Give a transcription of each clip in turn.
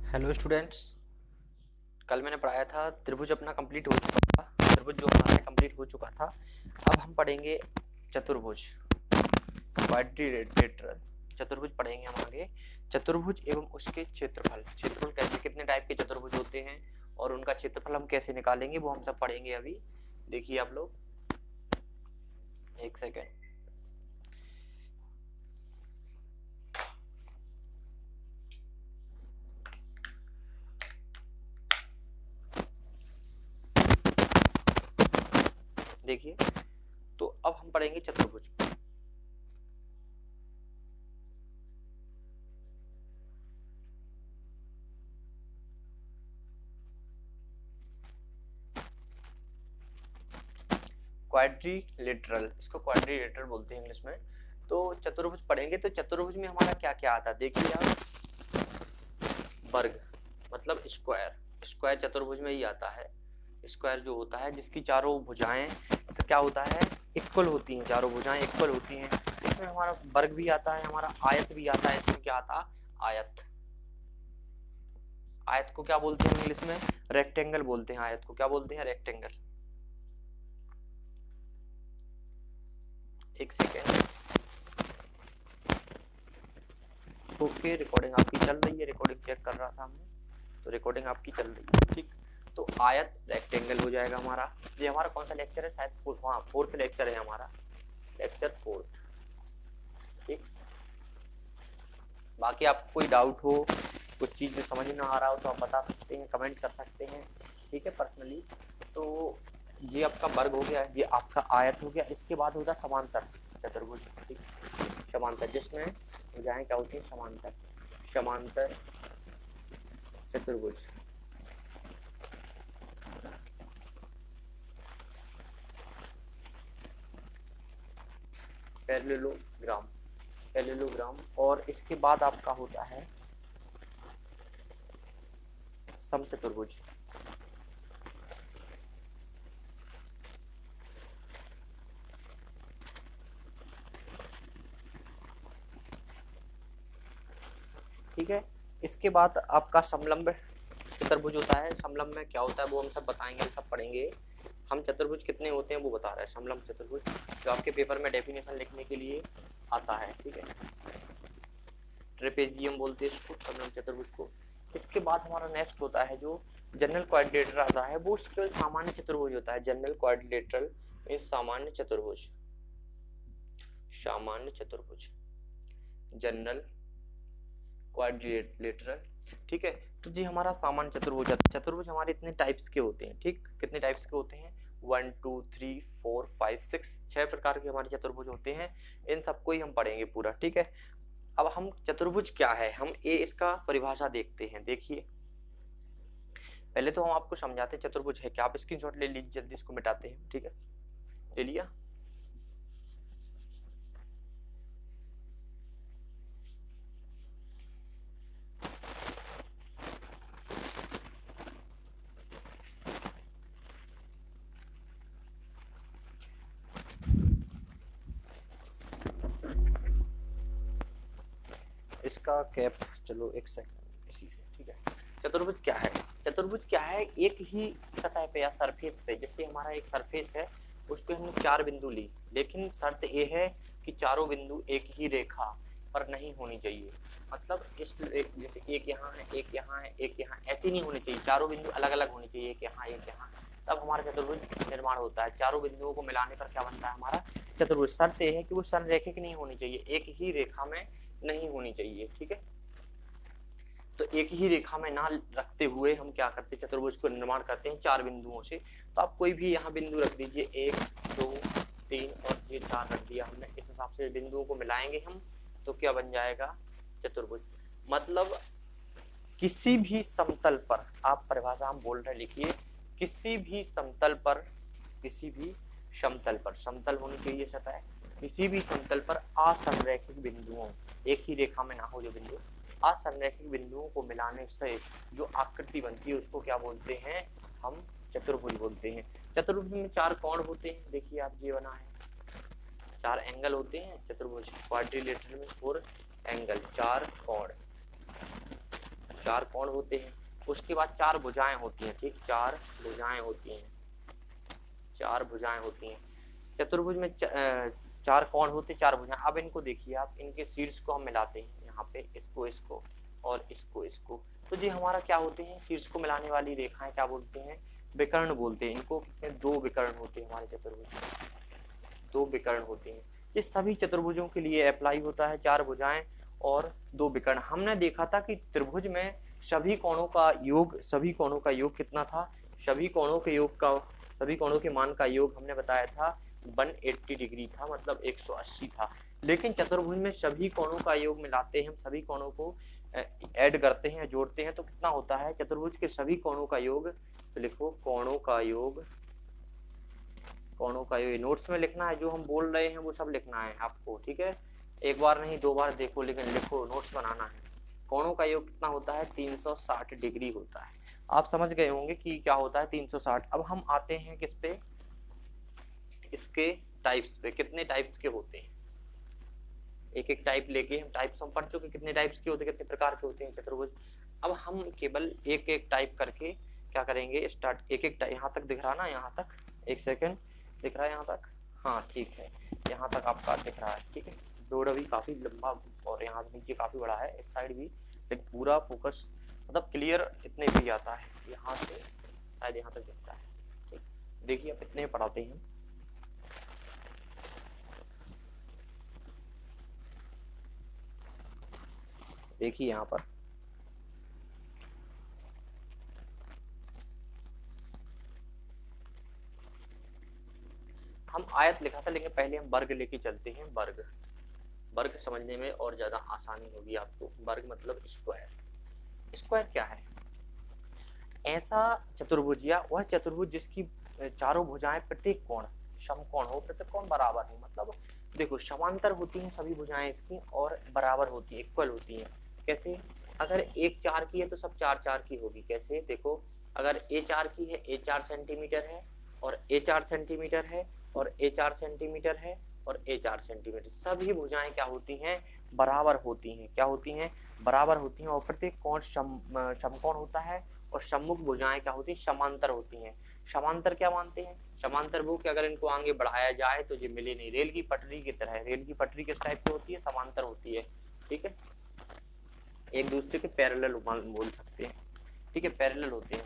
Hello students. कल मैंने पढ़ाया था त्रिभुज अपना कंप्लीट हो चुका था। त्रिभुज जो हमारा कंप्लीट हो चुका था। अब हम पढ़ेंगे चतुर्भुज, क्वाड्रिलेटरल। चतुर्भुज पढ़ेंगे हम आगे। चतुर्भुज एवं उसके क्षेत्रफल, क्षेत्रफल कैसे, कितने टाइप के चतुर्भुज होते हैं और उनका क्षेत्रफल हम कैसे निकालेंगे वो हम सब पढ़ेंगे अभी। देखिए आप लोग, एक सेकेंड। देखिए, तो अब हम पढ़ेंगे चतुर्भुज। क्वाड्रिलेटरल, इसको क्वाड्रिलेटरल बोलते हैं इंग्लिश में। तो चतुर्भुज पढ़ेंगे। तो चतुर्भुज में हमारा क्या क्या आता है देखिए आप। वर्ग मतलब स्क्वायर, स्क्वायर चतुर्भुज में ही आता है। स्क्वायर जो होता है जिसकी चारों भुजाएं से क्या होता है, इक्वल होती हैं, चारों भुजाएं इक्वल होती हैं। इसमें हमारा वर्ग भी आता है, हमारा आयत भी आता है। इसमें क्या आता, आयत। आयत को क्या बोलते हैं इंग्लिश में, रेक्टेंगल बोलते हैं। आयत को क्या बोलते हैं, रेक्टेंगल। एक सेकेंड। ओके, रिकॉर्डिंग आपकी चल रही है, रिकॉर्डिंग चेक कर रहा था हमने, तो रिकॉर्डिंग आपकी चल रही है, ठीक। तो आयत रेक्टेंगल हो जाएगा हमारा। ये हमारा कौन सा लेक्चर है, शायद फोर्थ लेक्चर है हमारा, लेक्चर फोर्थ, ठीक। बाकी आपको कोई डाउट हो, कुछ चीज में समझ ना आ रहा हो तो आप बता सकते हैं, कमेंट कर सकते हैं, ठीक है, पर्सनली। तो ये आपका वर्ग हो गया, ये आपका आयत हो गया। इसके बाद होगा समांतर चतुर्भुज, ठीक। समांतर जिसमें भुजाएं क्या होती हैं, समांतर, समांतर चतुर्भुज। Parallelogram, parallelogram. और इसके बाद आपका होता है समचतुर्भुज। ठीक है। इसके बाद आपका समलंब चतुर्भुज होता है। समलंब में क्या होता है वो हम सब बताएंगे, हम सब पढ़ेंगे। हम चतुर्भुज कितने होते हैं वो बता रहे हैं। समलंब चतुर्भुज जो आपके पेपर में डेफिनेशन लिखने के लिए आता है, ठीक है। ट्रेपेजियम बोलते हैं इसको, समलंब चतुर्भुज को। इसके बाद हमारा नेक्स्ट होता है जो जनरल क्वाड्रिलेटरल आता है, वो केवल सामान्य चतुर्भुज होता है। जनरल क्वाड्रिलेटरल इस सामान्य चतुर्भुज, सामान्य चतुर्भुज, जनरल क्वाड्रिलेटरल, ठीक है। तो जी हमारा सामान्य चतुर्भुज, चतुर्भुज हमारे इतने टाइप्स के होते हैं, ठीक। कितने टाइप्स के होते हैं, 1 2 3 4 5 6, 6 प्रकार के हमारे चतुर्भुज होते हैं। इन सबको ही हम पढ़ेंगे पूरा, ठीक है। अब हम चतुर्भुज क्या है, हम इसका परिभाषा देखते हैं। देखिए, पहले तो हम आपको समझाते हैं चतुर्भुज है क्या। आप स्क्रीनशॉट ले लीजिए, जल्दी इसको मिटाते हैं, ठीक है। ले लिया। इसका कैप, चलो एक सेकंड इसी से, ठीक है। चतुर्भुज क्या है, चतुर्भुज क्या है, एक ही सतह पे या सरफेस पे, जैसे हमारा एक सरफेस है उस पे हमने 4 बिंदु ली, लेकिन शर्त ये है कि चारों बिंदु एक ही रेखा पर नहीं होनी चाहिए। मतलब इस जैसे एक यहाँ है, एक यहाँ है, एक यहाँ, ऐसी नहीं होनी चाहिए। चारों बिंदु अलग अलग होनी चाहिए, एक यहाँ एक यहाँ, तब हमारा चतुर्भुज निर्माण होता है। चारों बिंदुओं को मिलाने पर क्या बनता है हमारा चतुर्भुज। शर्त यह है कि वो संरेखिक नहीं होनी चाहिए, एक ही रेखा में नहीं होनी चाहिए, ठीक है। तो एक ही रेखा में ना रखते हुए हम क्या करते हैं, चतुर्भुज को निर्माण करते हैं 4 बिंदुओं से। तो आप कोई भी यहाँ बिंदु रख दीजिए, 1 2 3 और ये 4 रख दिया हमने। इस हिसाब से बिंदुओं को मिलाएंगे हम, तो क्या बन जाएगा, चतुर्भुज। मतलब किसी भी समतल पर, आप परिभाषा हम बोल रहे, लिखिए, किसी भी समतल पर, किसी भी समतल पर, समतल होनी चाहिए सतह, किसी भी समतल पर असंरेखित बिंदुओं, एक ही रेखा में ना हो जो बिंदु, असंरेखित बिंदुओं को मिलाने से जो आकृति बनती है उसको क्या बोलते हैं, हम चतुर्भुज बोलते हैं। चतुर्भुज में 4 कोण होते हैं, देखिए आप ये बना है, 4 एंगल होते हैं चतुर्भुज। क्वाड्रिलेटरल में 4 एंगल, 4 कोण, 4 कोण होते हैं। उसके बाद 4 भुजाएं होती हैं, ठीक, 4 भुजाएं होती हैं, 4 भुजाएं होती हैं। चतुर्भुज में 4 कोण होते, 4 भुजाएं। अब इनको देखिए आप, इनके शीर्ष को हम मिलाते हैं यहाँ पे, इसको इसको और इसको इसको, तो ये हमारा क्या होते हैं, शीर्ष को मिलाने वाली रेखाएं क्या बोलते हैं, विकर्ण बोलते हैं इनको। कितने, 2 विकर्ण होते हैं हमारे चतुर्भुज में, 2 विकर्ण होते हैं। ये सभी चतुर्भुजों के लिए अप्लाई होता है, 4 भुजाएं और 2 विकर्ण। हमने देखा था कि त्रिभुज में सभी कोणों का योग, सभी कोणों का योग कितना था, सभी कोणों के योग का, सभी कोणों के मान का योग हमने बताया था 180 डिग्री था, मतलब 180 था। लेकिन चतुर्भुज में सभी कोणों का योग मिलाते हैं, हम सभी कोणों को ऐड करते हैं, जोड़ते हैं, तो कितना होता है चतुर्भुज के सभी कोणों का योग। तो लिखो कोणों का योग, कोणों का योग नोट्स में लिखना है, जो हम बोल रहे हैं वो सब लिखना है आपको, ठीक है। एक बार नहीं 2 बार देखो, लेकिन लिखो, नोट्स बनाना है। कोणों का योग कितना होता है, 360 डिग्री होता है। आप समझ गए होंगे कि क्या होता है 360। अब हम आते हैं किस पे, इसके टाइप्स पे, कितने टाइप्स के होते हैं। एक एक टाइप लेके हम टाइप्स हम पढ़ चुके, कितने टाइप्स के होते हैं, कितने प्रकार के होते हैं चतुर्भुज। अब हम केवल एक एक टाइप करके क्या करेंगे, स्टार्ट एक एक टाइप। यहाँ तक दिख रहा ना, यहाँ तक, एक सेकेंड, दिख रहा है यहाँ तक, हाँ ठीक है, यहाँ तक आपका दिख रहा है, ठीक है। बोर्ड अभी काफी लंबा और यहाँ नीचे काफी बड़ा है, एक साइड भी, लेकिन पूरा फोकस मतलब क्लियर इतने भी आता है, यहाँ से शायद यहाँ तक दिखता है, ठीक। देखिए आप इतने पढ़ाते हैं। देखिए यहाँ पर हम आयत लिखा था, लेकिन पहले हम वर्ग लेके चलते हैं। वर्ग, वर्ग समझने में और ज्यादा आसानी होगी आपको। वर्ग मतलब स्क्वायर। स्क्वायर क्या है, ऐसा चतुर्भुज या वह चतुर्भुज जिसकी चारों भुजाएं प्रत्येक कोण समकोण हो, प्रत्येक कोण बराबर हो। मतलब देखो समांतर होती हैं सभी भुजाएं इसकी और बराबर होती है, इक्वल होती हैं। कैसे, अगर एक 4 की है तो सब 4 4 की होगी। कैसे, देखो अगर ए 4 की है, ए 4 सेंटीमीटर है और ए 4 सेंटीमीटर है और ए 4 सेंटीमीटर है और ए 4 सेंटीमीटर, सभी भुजाएं क्या होती हैं, बराबर होती हैं। क्या होती हैं, बराबर होती हैं। और प्रत्येक कोण समकोण होता है और सम्मुख भुजाएं क्या होती हैं, समांतर होती हैं। समांतर क्या मानते हैं, समांतर वो कि अगर इनको आगे बढ़ाया जाए तो ये मिले नहीं, रेल की पटरी की तरह। रेल की पटरी किस टाइप से होती है, समांतर होती है, ठीक है, एक दूसरे के पैरेलल बोल सकते हैं, ठीक है, पैरेलल होते हैं।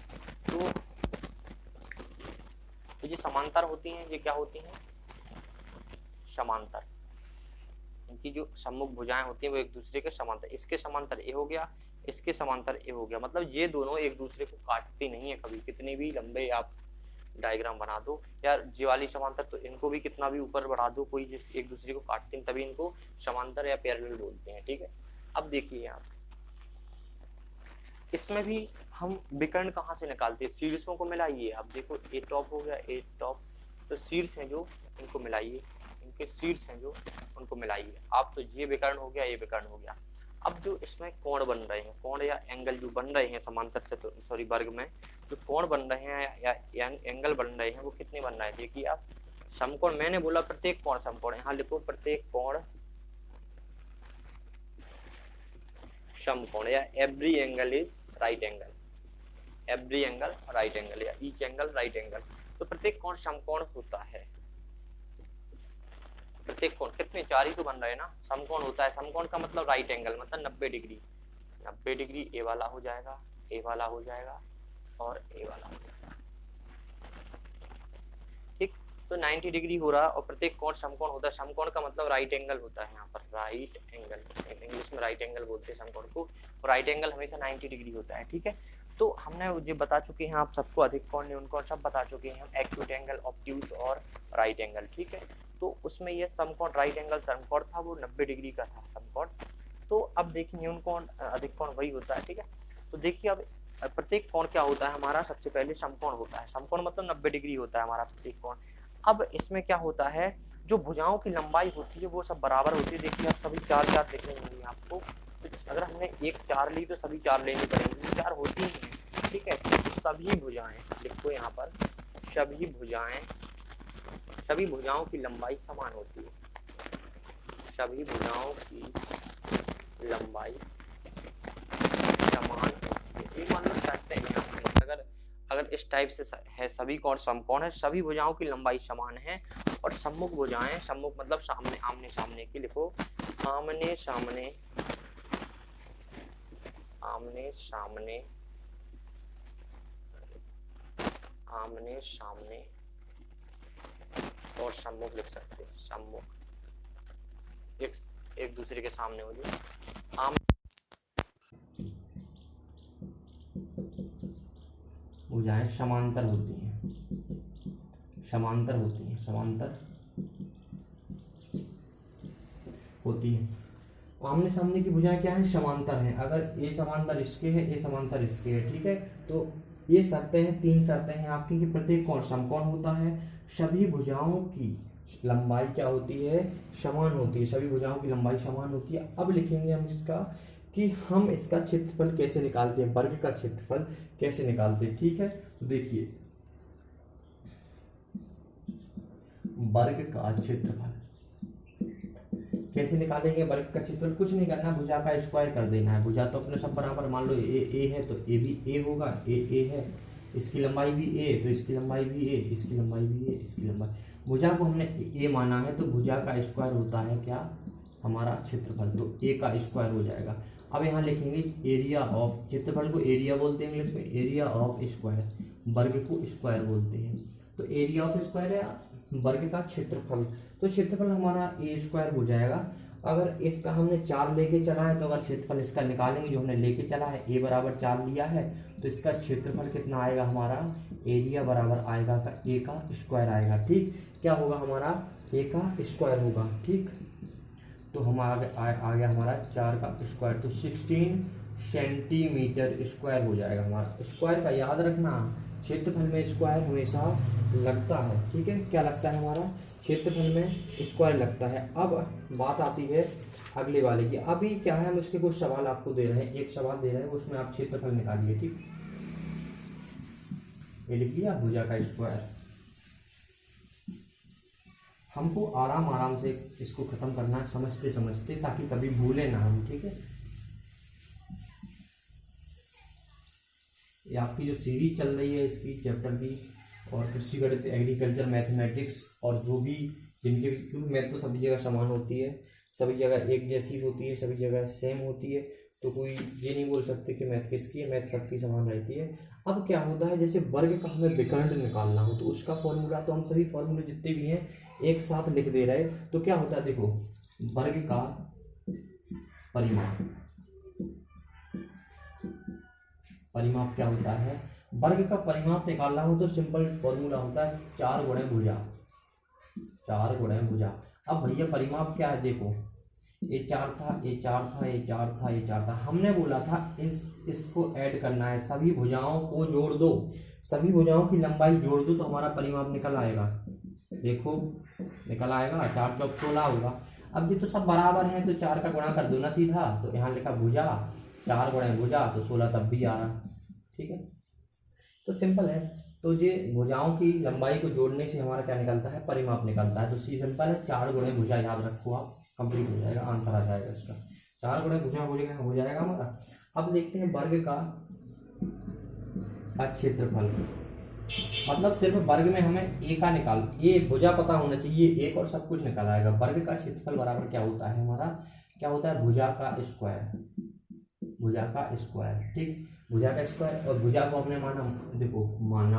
तो ये समांतर होती हैं, ये क्या होती हैं, समांतर। इनकी जो सम्मुख भुजाएं होती हैं वो एक दूसरे के समांतर, इसके समांतर ए हो गया, इसके समांतर ए हो गया। मतलब ये दोनों एक दूसरे को काटती नहीं है कभी, कितने भी लंबे आप डायग्राम बना दो यार, ये वाली समांतर तो इनको भी कितना भी ऊपर बढ़ा दो, कोई जिस एक दूसरे को काटते हैं, तभी इनको समांतर या पैरेलल बोलते हैं, ठीक है। अब देखिए आप, इसमें भी हम विकर्ण कहाँ से निकालते हैं, शीर्षों को मिलाइए। आप देखो ए टॉप हो गया, ए टॉप, तो शीर्ष हैं जो इनको मिलाइए, इनके शीर्ष हैं जो उनको मिलाइए आप, तो ये विकर्ण हो गया, ये विकर्ण हो गया। अब जो इसमें कोण बन रहे हैं, कोण या एंगल जो बन रहे हैं समांतर वर्ग में जो कोण बन रहे हैं या एंगल बन रहे हैं, वो कितने बन रहे हैं, देखिए आप। समकोण, मैंने बोला प्रत्येक कोण समकोण, यहाँ लिखो प्रत्येक कोण समकोण, या every angle is right angle, every angle right angle या ईच एंगल राइट एंगल। तो प्रत्येक कोण समकोण होता है। प्रत्येक कोण कितने, 4 ही तो बन रहे हैं ना, समकोण होता है। समकोण का मतलब राइट एंगल, मतलब 90 डिग्री। 90 डिग्री ए वाला हो जाएगा, ए वाला हो जाएगा और ए वाला हो जाएगा, ठीक। तो 90 डिग्री हो रहा और प्रत्येक कोण समकोण होता है। समकोण का मतलब राइट एंगल होता है यहाँ पर, राइट एंगल, इंग्लिश में राइट एंगल बोलते हैं समकोण को। राइट एंगल हमेशा 90 डिग्री होता है, ठीक है। तो हमने ये बता चुके हैं आप सबको, अधिक कोण न्यून कोण सब बता चुके हैं हम, एक्यूट एंगल, ऑब्ट्यूज और राइट एंगल, ठीक है। तो उसमें ये समकोण राइट एंगल समकोण था, वो 90 डिग्री का था समकोण। तो अब देखिए न्यून कोण अधिक कोण वही होता है, ठीक है। तो देखिए अब प्रत्येक कोण क्या होता है हमारा, सबसे पहले समकोण होता है। समकोण मतलब 90 डिग्री होता है हमारा प्रत्येक कोण। अब इसमें क्या होता है, जो भुजाओं की लंबाई होती है वो सब बराबर होती है। देखिए आप सभी 4 4 दिखने होंगी आपको, तो अगर हमने एक 4 ली तो सभी 4 लेनी पड़ेंगी, 4 होती ही है, ठीक है। तो सभी भुजाएं लिखो यहाँ पर, सभी भुजाएं, सभी भुजाओं की लंबाई समान होती है, सभी भुजाओं की लंबाई समान इस टाइप से है, सभी कोण समकोण है, सभी भुजाओं की लंबाई समान है और सम्मुख भुजाएं, सम्मुख मतलब सामने, आमने सामने की, लिखो आमने सामने, आमने सामने, आमने सामने और सम्मुख लिख सकते हैं, सम्मुख एक दूसरे के सामने हो जाए। आम भुजाएं समांतर होती हैं, समांतर होती हैं, समांतर होती हैं। आमने सामने की भुजाएं क्या है, समांतर हैं। अगर ये समांतर इसके है, ये समांतर इसके है, ठीक है। तो ये शर्तें हैं, 3 शर्तें हैं आपकी कि प्रत्येक कोण समकोण होता है, सभी भुजाओं की लंबाई क्या होती है, समान होती है, सभी भुजाओं की लंबाई समान होती है। अब लिखेंगे हम इसका कि हम इसका क्षेत्रफल कैसे निकालते हैं, वर्ग का क्षेत्रफल कैसे निकालते हैं, ठीक है। तो देखिए वर्ग का क्षेत्रफल कैसे निकालेंगे, वर्ग का क्षेत्रफल कुछ नहीं करना, भुजा का स्क्वायर कर देना है। भुजा तो अपने सब बराबर, मान लो ए है तो ए भी ए होगा, ए है, इसकी लंबाई भी ए तो इसकी लंबाई भी ए, इसकी लंबाई भी ए, इसकी लंबाई। भुजा को हमने ए माना है तो भुजा का स्क्वायर होता है क्या, हमारा क्षेत्रफल, तो ए का स्क्वायर हो जाएगा। अब यहाँ लिखेंगे एरिया ऑफ, क्षेत्रफल को एरिया बोलते हैं इंग्लिश में, एरिया ऑफ स्क्वायर, वर्ग को स्क्वायर बोलते हैं। तो एरिया ऑफ स्क्वायर है वर्ग का क्षेत्रफल, तो क्षेत्रफल हमारा ए स्क्वायर हो जाएगा। अगर इसका हमने 4 लेके चला है तो अगर क्षेत्रफल इसका निकालेंगे, जो हमने लेके चला है ए बराबर 4 लिया है, तो इसका क्षेत्रफल कितना आएगा, हमारा एरिया बराबर आएगा का ए का स्क्वायर आएगा, ठीक। क्या होगा हमारा, ए का स्क्वायर होगा, ठीक। तो हमारा आ गया हमारा 4 का स्क्वायर, तो 16 सेंटीमीटर स्क्वायर हो जाएगा हमारा। स्क्वायर का याद रखना, क्षेत्रफल में स्क्वायर हमेशा लगता है, ठीक है। क्या लगता है, हमारा क्षेत्रफल में स्क्वायर लगता है। अब बात आती है अगले वाले की। अभी क्या है, हम इसके कुछ सवाल आपको दे रहे हैं, एक सवाल दे रहे हैं उसमें आप क्षेत्रफल निकालिए, ठीक। ये लिख लिया भुजा का स्क्वायर। हमको आराम आराम से इसको खत्म करना है, समझते समझते, ताकि कभी भूले ना हम, ठीक है। ये आपकी जो सीरीज चल रही है इसकी चैप्टर की, और कृषि गणित, एग्रीकल्चर, मैथमेटिक्स, और जो भी जिनके, क्योंकि मैथ तो सभी जगह समान होती है, सभी जगह एक जैसी होती है, सभी जगह सेम होती है, तो कोई ये नहीं बोल सकते कि मैथ किसकी है, मैथ सबकी समान रहती है। अब क्या होता है, जैसे वर्ग का हमें विकर्ण निकालना हो तो उसका फॉर्मूला, तो हम सभी फॉर्मूले जितने भी हैं एक साथ लिख दे रहे, तो क्या होता है, देखो वर्ग का परिमाप, परिमाप क्या होता है, वर्ग का परिमाप निकालना हो तो सिंपल फॉर्मूला होता है 4 गुणे भुजा, 4 गुणे भुजा। अब भैया परिमाप क्या है, देखो ये 4 था, ये 4 था, ये 4 था, ये 4 था, हमने बोला था इसको ऐड करना है, सभी भुजाओं को जोड़ दो, सभी भुजाओं की लंबाई जोड़ दो तो हमारा परिमाप निकल आएगा। देखो निकल आएगा, 4 चौक 16 होगा। अब ये तो सब बराबर हैं तो 4 का गुणा कर दो ना सीधा, तो यहाँ लिखा भुजा, 4 गुणे भुजा तो 16 तब भी आ रहा, ठीक है। तो सिंपल है, तो ये भुजाओं की लंबाई को जोड़ने से हमारा क्या निकलता है, परिमाप निकलता है। तो सिंपल है, 4 गुणे भुजा, याद रखो आप, कंप्लीट हो जाएगा, आंसर आ जाएगा इसका, 4 गुणे भुजा हो जाएगा हमारा। अब देखते हैं वर्ग का क्षेत्रफल, मतलब सिर्फ वर्ग में हमें ए का निकाल, ये भुजा पता होना चाहिए, एक और सब कुछ निकल आएगा। वर्ग का क्षेत्रफल बराबर क्या होता है हमारा, क्या होता है, भुजा का स्क्वायर, भुजा का स्क्वायर, ठीक, भुजा का स्क्वायर। और भुजा को हमने माना, देखो माना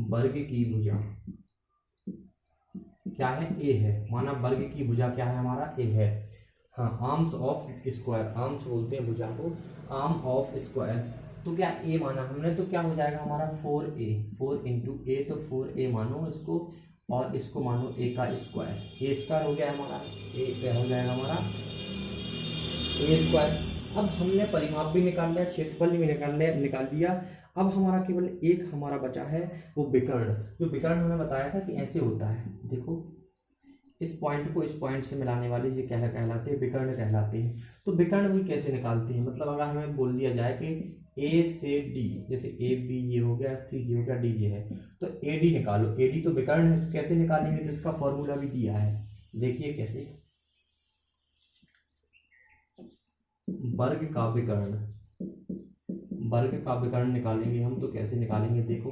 वर्ग की भुजा क्या है, ए है, माना वर्ग की भुजा क्या है हमारा, ए है। हाँ, आर्म्स ऑफ स्क्वायर, आर्म्स बोलते हैं भुजा को, आर्म ऑफ स्क्वायर, तो क्या ए माना हमने, तो क्या हो जाएगा हमारा 4a, 4 इंटू ए, तो 4a मानो इसको, और इसको मानो ए का स्क्वायर, ए स्क्वायर हो गया हमारा, ए हो जाएगा हमारा ए स्क्वायर। अब हमने परिमाप भी निकाल लिया, क्षेत्रफल भी निकाल लिया। अब हमारा केवल एक हमारा बचा है, वो विकर्ण। जो विकर्ण हमने बताया था कि ऐसे होता है, देखो इस पॉइंट को इस पॉइंट से मिलाने वाले ये क्या कहलाते हैं, विकर्ण कहलाते हैं। तो विकर्ण भी कैसे निकालते हैं, मतलब अगर हमें बोल दिया जाए कि ए से डी, जैसे ए बी ये हो गया, सी ये हो गया, डी ये है, तो ए डी निकालो, ए डी तो विकर्ण है, तो कैसे निकालेंगे, तो इसका फॉर्मूला भी दिया है, देखिए कैसे, वर्ग का विकर्ण, वर्ग का विकर्ण निकालेंगे हम, तो कैसे निकालेंगे देखो,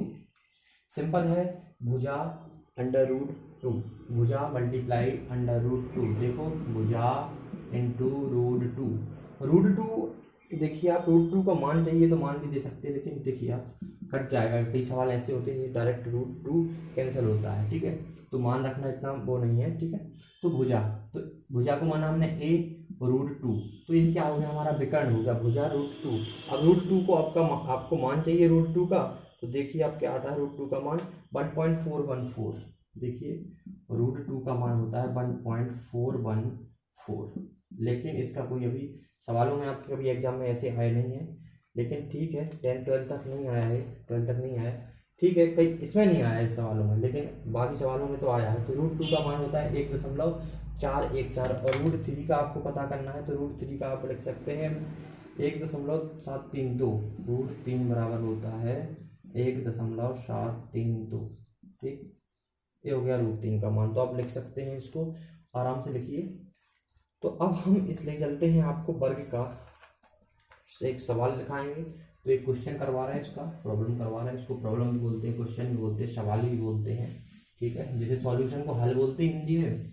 सिंपल है, भुजा अंडर रूट 2, भुजा मल्टीप्लाई अंडर रूट 2, देखो भुजा इंटू रूट 2, देखिए आप रूट 2 का मान चाहिए तो मान भी दे सकते हैं, लेकिन देखिए आप कट जाएगा, कई सवाल ऐसे होते हैं डायरेक्ट रूट 2 कैंसिल होता है, ठीक है, तो मान रखना इतना वो नहीं है, ठीक है। तो भुजा को माना हमने a रूट 2, तो ये क्या हो गया हमारा विकर्ण हो गया भुजा रूट 2। अब रूट 2 को आपको मान चाहिए रूट 2 का, तो देखिए आप क्या आता है रूट 2 का मान 1.414, देखिए रूट 2 का मान होता है 1.414, लेकिन इसका कोई अभी सवालों में आपके कभी एग्जाम में ऐसे आए नहीं है, लेकिन ठीक है 10-12 तक नहीं आया है, 12 तक नहीं आया, ठीक है, कई इसमें नहीं आया है इस सवालों में, लेकिन बाकी सवालों में तो आया है। तो रूट 2 का मान होता है 1.414, और रूट 3 का आपको पता करना है, तो रूट 3 का आप लिख सकते हैं 1.732, रूट 3 बराबर होता है 1.732, ठीक, ये हो गया रूट 3 का मान, तो आप लिख सकते हैं इसको आराम से लिखिए। तो अब हम इसलिए चलते हैं, आपको वर्ग का एक सवाल लिखाएंगे, तो एक क्वेश्चन करवा रहा है, इसका प्रॉब्लम करवा रहा है, इसको प्रॉब्लम भी बोलते हैं, क्वेश्चन भी बोलते हैं, सवाल भी बोलते हैं, ठीक है, जैसे सॉल्यूशन को हल बोलते हैं हिंदी में,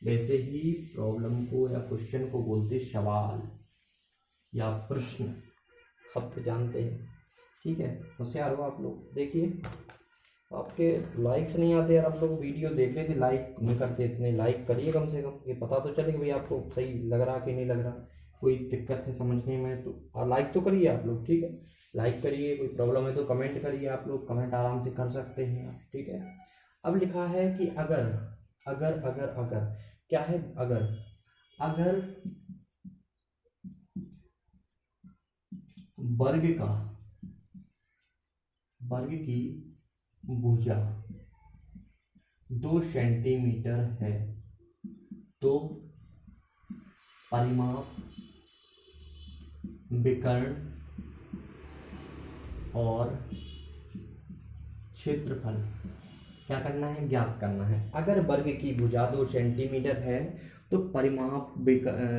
वैसे ही प्रॉब्लम को या क्वेश्चन को बोलते सवाल या प्रश्न, शब्द जानते हैं, ठीक है, होशियार हो आप लोग। देखिए आपके लाइक्स नहीं आते यार, आप लोग वीडियो देख रहे थे लाइक नहीं करते, इतने लाइक करिए कम से कम, ये पता तो चले कि भाई आपको सही लग रहा कि नहीं लग रहा, कोई दिक्कत है समझने में तो लाइक तो करिए आप लोग, ठीक है, लाइक करिए, कोई प्रॉब्लम है तो कमेंट करिए, आप लोग कमेंट आराम से कर सकते हैं आप, ठीक है। अब लिखा है कि अगर अगर अगर अगर क्या है, अगर अगर वर्ग की भुजा 2 सेंटीमीटर है, तो परिमाप, विकर्ण और क्षेत्रफल क्या करना है, ज्ञात करना है। अगर वर्ग की भुजा 2 सेंटीमीटर है तो परिमाप,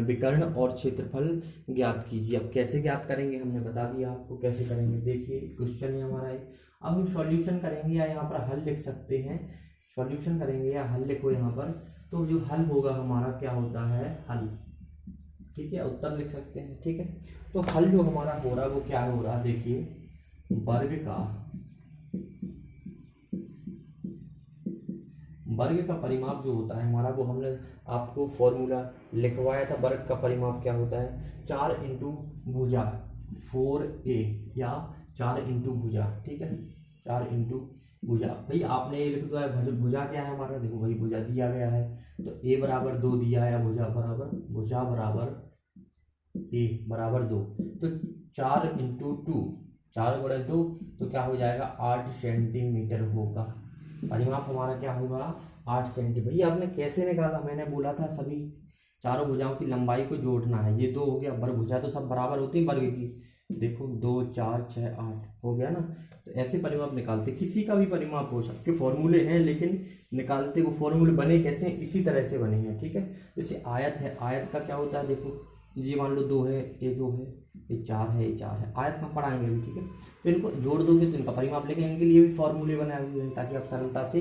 विकर्ण और क्षेत्रफल ज्ञात कीजिए। अब कैसे ज्ञात करेंगे हमने बता दिया आपको कैसे करेंगे, देखिए क्वेश्चन है हमारा एक, अब हम सॉल्यूशन करेंगे या यहाँ पर हल लिख सकते हैं, सॉल्यूशन करेंगे या हल लिखो यहाँ पर, तो जो हल होगा हमारा क्या होता है, हल, ठीक है, उत्तर लिख सकते हैं, ठीक है। तो हल जो हमारा हो रहा है वो क्या हो रहा है, देखिए वर्ग का परिमाप जो होता है हमारा, वो हमने आपको फॉर्मूला लिखवाया था, वर्ग का परिमाप क्या होता है, 4 इंटू भुजा 4a या 4 इंटू भुजा, ठीक है, 4 इंटू भुजा, भाई आपने ये लिख दिया है, भुजा क्या है हमारा, देखो भाई भुजा दिया गया है, तो a बराबर 2 दिया है, भुजा बराबर a बराबर 2, तो 4 इंटू 2, 4 गुणा 2, तो क्या हो जाएगा 8 सेंटीमीटर होगा, परिमाप हमारा क्या होगा 8 सेंटीमीटर। भैया आपने कैसे निकाला, मैंने बोला था सभी चारों भुजाओं की लंबाई को जोड़ना है, ये 2 हो गया, वर्ग भुजा तो सब बराबर होती है वर्ग की, देखो 2 4 6 8 हो गया ना, तो ऐसे परिमाप निकालते, किसी का भी परिमाप हो सकते, फॉर्मूले हैं लेकिन निकालते वो फॉर्मूले बने कैसे हैं, इसी तरह से बने हैं, ठीक है। जैसे आयत है, आयत का क्या होता है, देखो ये मान लो 2 है, ये 2 है, ये 4 है, ये 4 है, आयत में पढ़ाएंगे भी, ठीक है, तो इनको जोड़ दोगे तो इनका परिमाप लेके, इनके लिए भी फॉर्मूले बनाए हुए हैं ताकि आप सरलता से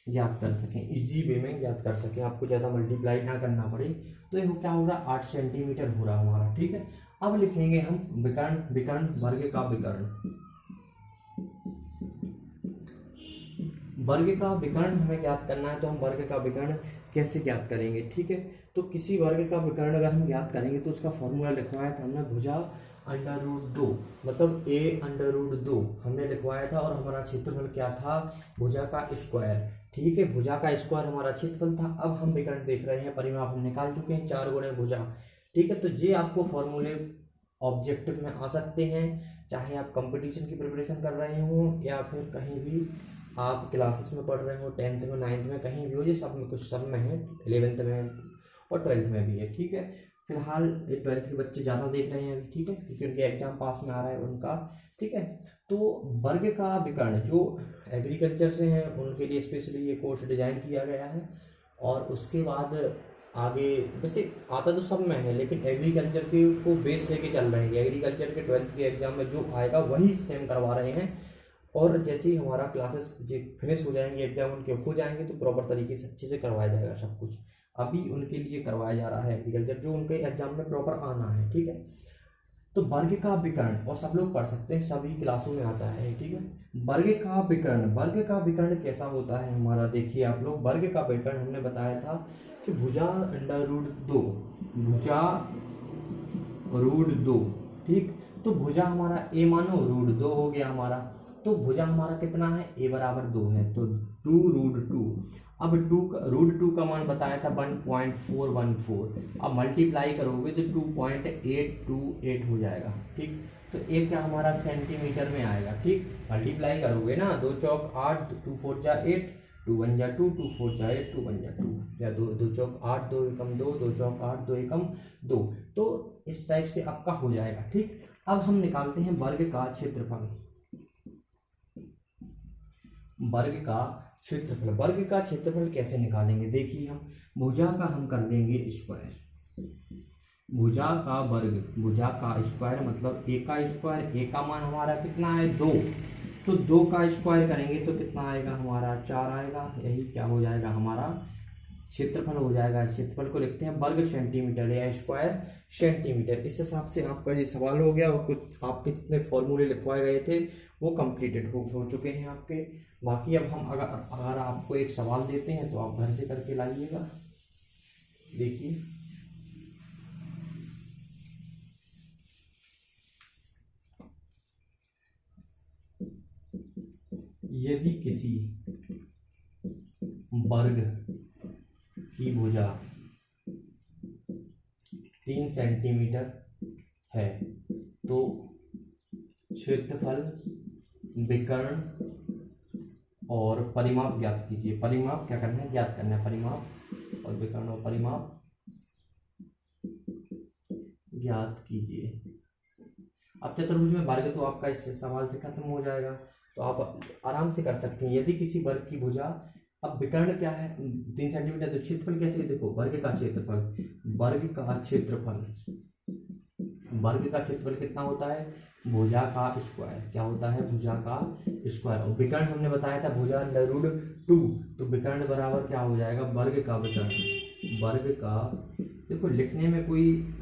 ज्ञात कर सकें, इजी वे में ज्ञात कर सकें, आपको ज़्यादा मल्टीप्लाई ना करना पड़े। तो ये क्या हो रहा है 8 सेंटीमीटर हो रहा हमारा, ठीक है। अब लिखेंगे हम विकर्ण, वर्ग का विकर्ण, वर्ग का विकर्ण हमें ज्ञात करना है, तो हम वर्ग का विकर्ण कैसे ज्ञात करेंगे, ठीक है। तो किसी वर्ग का विकर्ण अगर हम ज्ञात करेंगे तो उसका फॉर्मूला लिखवाया था हमने, भुजा अंडर रूट 2, मतलब a अंडर रूट 2 हमने लिखवाया था, और हमारा क्षेत्रफल क्या था, भुजा का स्क्वायर, ठीक है, भुजा का स्क्वायर हमारा क्षेत्रफल था। अब हम विकर्ण देख रहे हैं, परिमाप हम निकाल चुके हैं, 4 गुणे भुजा, ठीक है। तो ये आपको फॉर्मूले ऑब्जेक्टिव में आ सकते हैं, चाहे आप कंपटीशन की प्रिपरेशन कर रहे हो या फिर कहीं भी आप क्लासेस में पढ़ रहे हो, 10th में 9th में कहीं भी हो, ये सब में कुछ सब में है, 11th में और 12th में भी है, ठीक है। फिलहाल 12th के बच्चे ज़्यादा देख रहे हैं अभी, ठीक है, क्योंकि उनके एग्जाम पास में आ रहा है उनका, ठीक है। तो वर्ग का विकर्ण जो एग्रीकल्चर से हैं उनके लिए स्पेशली ये कोर्स डिजाइन किया गया है, और उसके बाद आगे वैसे आता तो सब में है, लेकिन एग्रीकल्चर के को बेस लेके चल रहे हैं। एग्रीकल्चर के 12th के एग्जाम में जो आएगा वही सेम करवा रहे हैं, और जैसे ही हमारा क्लासेस जो फिनिश हो जाएंगे, एग्जाम उनके हो जाएंगे, तो प्रॉपर तरीके से अच्छे से करवाया जाएगा सब कुछ। अभी उनके लिए करवाया जा रहा है एग्रीकल्चर, जो उनके एग्जाम में प्रॉपर आना है, ठीक है। तो वर्ग का विकर्ण, और सब लोग पढ़ सकते हैं, सभी क्लासों में आता है, ठीक है। वर्ग का विकर्ण, वर्ग का विकर्ण कैसा होता है हमारा, देखिए आप लोग, वर्ग का विकर्ण हमने बताया था कि भुजा √2, भुजा √2, ठीक। तो भुजा हमारा a मानो √2 हो गया हमारा, तो भुजा हमारा कितना है, a बराबर 2 है, तो 2√2। अब √2 का मान बताया था 1.414, अब मल्टीप्लाई करोगे तो 2.828 हो जाएगा, ठीक। तो एक क्या हमारा सेंटीमीटर में आएगा, ठीक। मल्टीप्लाई करोगे ना, 2 चौक 8, 2 4 जा 8, 2 1 जा 2, 2 4 जा 8, 2 1 जा 2, या 2 चौक 8, 2 एकम 2, 2 चौक 8, 2 एकम 2। तो इस टाइप से आपका हो जाएगा, ठीक। अब हम निकालते हैं वर्ग का क्षेत्रफल। वर्ग का क्षेत्रफल, वर्ग का क्षेत्रफल कैसे निकालेंगे, देखिए हम भुजा का हम कर देंगे स्क्वायर, भुजा का वर्ग, भुजा का स्क्वायर मतलब a का स्क्वायर, a का मान हमारा कितना है 2, तो 2 का स्क्वायर करेंगे तो कितना आएगा हमारा 4 आएगा, यही क्या हो जाएगा हमारा क्षेत्रफल हो जाएगा। क्षेत्रफल को लिखते हैं वर्ग सेंटीमीटर या स्क्वायर सेंटीमीटर। इस हिसाब से आपका ये सवाल हो गया, और कुछ आपके जितने फॉर्मूले लिखवाए गए थे वो कंप्लीटेड हो चुके हैं आपके। बाकी अब हम अगर आपको एक सवाल देते हैं तो आप घर से करके लाइएगा। देखिए यदि किसी वर्ग की भुजा 3 सेंटीमीटर है तो क्षेत्रफल, विकर्ण और परिमाप ज्ञात कीजिए। परिमाप क्या करना है, ज्ञात करना है, परिमाप और विकर्ण और परिमाप ज्ञात कीजिए। अब चतुर्भुज में वर्ग तो आपका इस सवाल से खत्म हो जाएगा, तो आप आराम से कर सकते हैं। यदि किसी वर्ग की भुजा, अब विकर्ण क्या है 3 सेंटीमीटर, तो क्षेत्रफल कैसे, देखो वर्ग का क्षेत्रफल, वर्ग का क्षेत्रफल, वर्ग का क्षेत्रफल कितना होता है, भुजा का स्क्वायर, क्या होता है भुजा का स्क्वायर। और विकर्ण हमने बताया था भुजा √2, तो विकर्ण बराबर क्या हो जाएगा वर्ग का विकर्ण। वर्ग का, देखो लिखने में कोई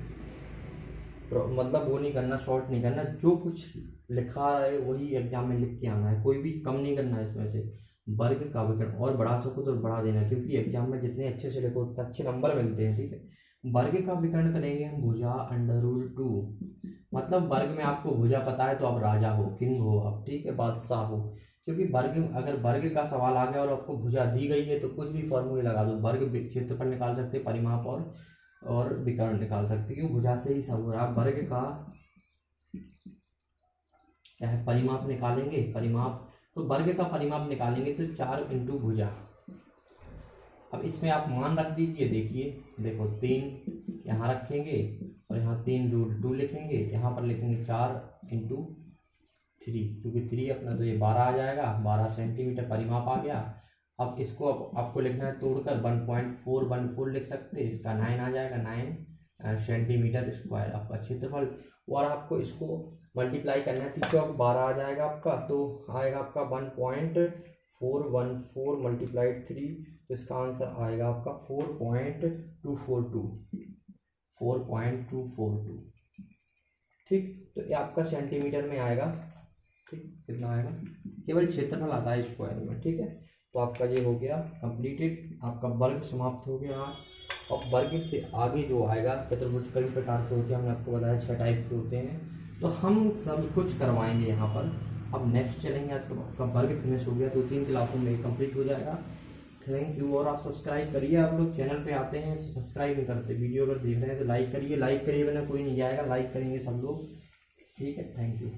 मतलब वो नहीं करना, शॉर्ट नहीं करना, जो कुछ लिखा है वही एग्जाम में लिख के आना है, कोई भी कम नहीं करना है इसमें से। वर्ग का विकर्ण, और बढ़ा सको तो बढ़ा देना, क्योंकि एग्जाम में जितने अच्छे से लिखो उतने अच्छे नंबर मिलते हैं, ठीक है। वर्ग का विकर्ण करेंगे हम भुजा √2, मतलब वर्ग में आपको भुजा पता है तो आप राजा हो, किंग हो आप, ठीक है, बादशाह हो। क्योंकि वर्ग, अगर वर्ग का सवाल आ गया और आपको भुजा दी गई है तो कुछ भी फॉर्मूले लगा दो, वर्ग क्षेत्रफल निकाल सकते, परिमाप और विकर्ण निकाल सकते, क्यों भुजा से ही सब हो रहा है। वर्ग का क्या है, परिमाप निकालेंगे, परिमाप, तो वर्ग का परिमाप निकालेंगे तो 4 × भुजा। अब इसमें आप मान रख दीजिए, देखिए देखो 3 यहाँ रखेंगे और यहाँ 3√2 लिखेंगे, यहाँ पर लिखेंगे 4 × 3, क्योंकि 3 अपना तो ये 12 आ जाएगा, 12 सेंटीमीटर परिमाप आ गया। अब इसको आपको लिखना है तोड़कर 1.414 लिख सकते हैं, इसका 9 आ जाएगा, 9 सेंटीमीटर स्क्वायर आपका क्षेत्रफल। और आपको इसको मल्टीप्लाई करना है, 3 चौक 12 आ जाएगा आपका, तो आएगा आपका 1.414 मल्टीप्लाइड 3, तो इसका आंसर आएगा आपका 4.242, ठीक। तो ये आपका सेंटीमीटर में आएगा, ठीक, कितना आएगा, केवल क्षेत्रफल आता है स्क्वायर में, ठीक है। तो आपका ये हो गया कंप्लीटेड, आपका वर्ग समाप्त हो गया आज। और वर्ग से आगे जो आएगा, चतुर्भुज कई प्रकार के होते हैं, हमने आपको बताया 6 टाइप के होते हैं, तो हम सब कुछ करवाएंगे यहाँ पर। अब नेक्स्ट चलेंगे, आज का आपका वर्ग फिनिश हो गया, 2-3 क्लासों में कंप्लीट हो जाएगा। Thank you. और आप सब्सक्राइब करिए, आप लोग चैनल पे आते हैं तो सब्सक्राइब नहीं करते, वीडियो अगर देख रहे हैं तो लाइक करिए, लाइक करिए बिना कोई नहीं जाएगा, लाइक करेंगे सब लोग, ठीक है। Thank you.